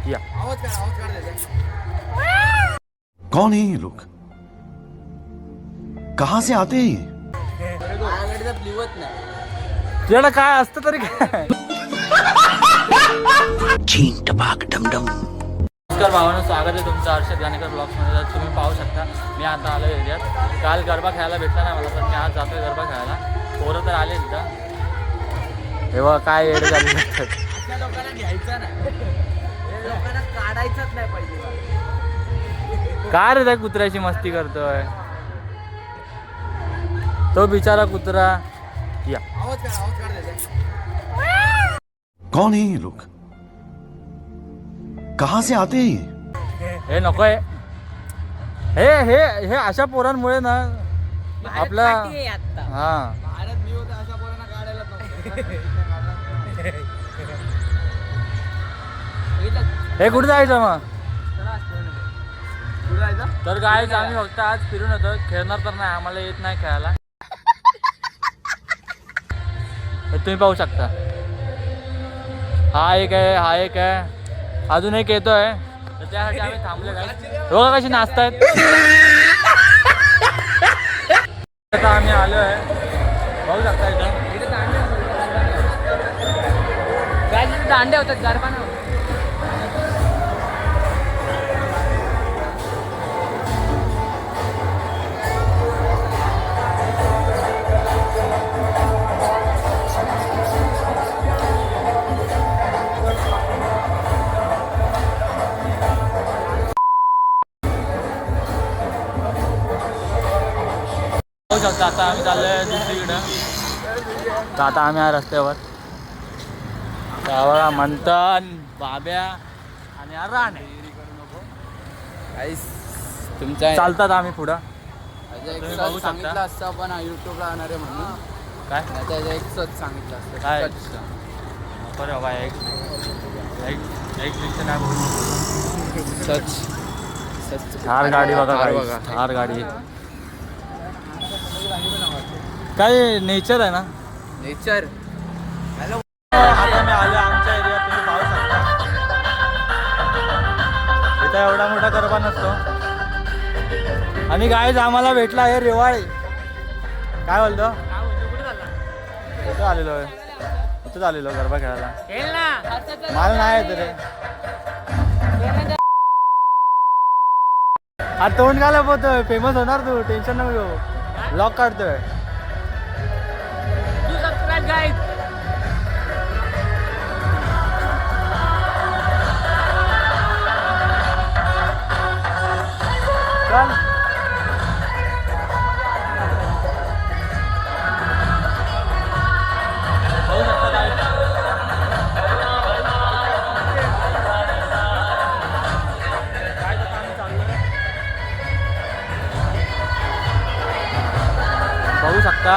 या कौन है ये लोग, कहाँ से आते हैं ये? तुझ्याकडे काय असतं तरी काय नमस्कार भावांनो, स्वागत आहे तुमचं हर्षद गाणेकर ब्लॉग्समध्ये. तुम्ही पाहू शकता मी आता आलो एरियात. काल गरबा खेळायला भेटला नाही मला, पण मी आज जातोय गरबा खेळायला. पोरं तर आले तिथं. तेव्हा काय एड झाली लोकांना घ्यायचं नाही, लोकांना काढायचंच नाही पाहिजे. काय रे त्या कुत्र्याची मस्ती करतोय तो बिचारा कुत्रा. या कौन है ये लोग, कहाँ से आते हैं ये? हे नकोय. हे हे हे अशा पोरांमुळे ना आपला हा भारत मी होता अशा पोरांना काढायला हे कुठे जायचं मग? तर काय आम्ही फक्त आज फिरून होतो, खेळणार तर नाही, आम्हाला येत नाही खेळायला. हे तुम्ही पाहू शकता. हा एक आहे अजून एक येतोय, तर त्यासाठी आम्ही थांबले. काय बघा कशी नाचतायत. आता आम्ही आलो आहे, बघू शकता इथं दांडे होतात गरबा. बघू शकता. आता आम्ही चाललोय दुसरीकडं. तर आता आम्ही आहे रस्त्यावर. त्यावर मंथन, बाब्या आणि राणे तुमच्या चालतात आम्ही पुढं. एक बघू शकता. सांगितलं असतं पण युट्यूबला येणार आहे म्हणून. काय त्याचं एक सच सांगितलं असतं. काय बरं बाबा, एक दिवशी नाही बोलू. सच थार गाडी बघा, थार गाडी. काय नेचर आहे ना. नेचर. आता मी आलो आमच्या एरियात, तुम्ही पाहू शकता. इथं एवढा मोठा गरबा नसतो. आणि गाईज आम्हाला भेटला आहे रेवाळी. काय बोलतो? कुठं आलेलो आहे? कुठंच आलेलो गरबा खेळायला. मला नाही येत रे. हा तोंड घाला पोहतोय, फेमस होणार तू, टेन्शन नको घेऊ. ब्लॉग काढतोय. चल बघू शकता.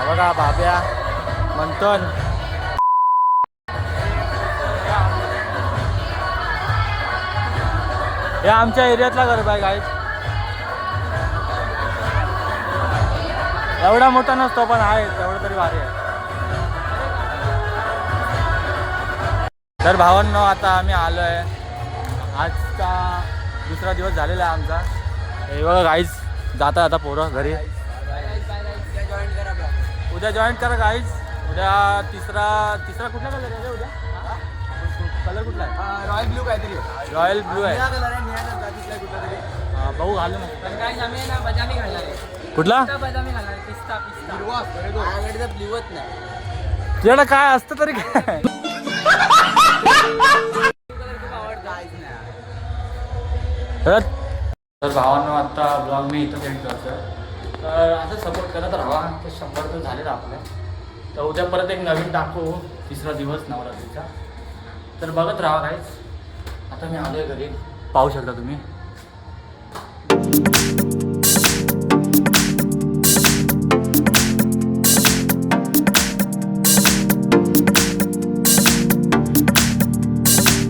बघा बाब्या, मंथन. हे आमच्या एरियातला गरबा आहे गाईज. एवढा मोठा नसतो पण आहे तेवढं तरी भारी आहे. तर भावांनो, आता आम्ही आलो आहे. आजचा दुसरा दिवस झालेला आहे आमचा. हे बघा गाईज, जाता आता पोरं घरी. उद्या जॉईन करा गाईज. उद्या तिसरा कुठला कलर आहे उद्या? कलर कुठला आहे? रॉयल ब्लू काहीतरी. रॉयल ब्लू आहे. कलर बघू घालू मग. बदामी घालणार. कुठला? बदामी घालणार. पिस्ता ब्लूच नाही. तुझ्याकडे काय असतं तरी काय. तर भावांनो, आता ब्लॉग मी इथं सेंड करतोय. तर असं सपोर्ट करत राहा. तर 100 तर झालेत आपले. तर उद्या परत एक नवीन टाकू, तिसरा दिवस नवरात्रीचा. तर बघत राहा गाईज. आता मी आलोय घरी, पाहू शकता तुम्ही.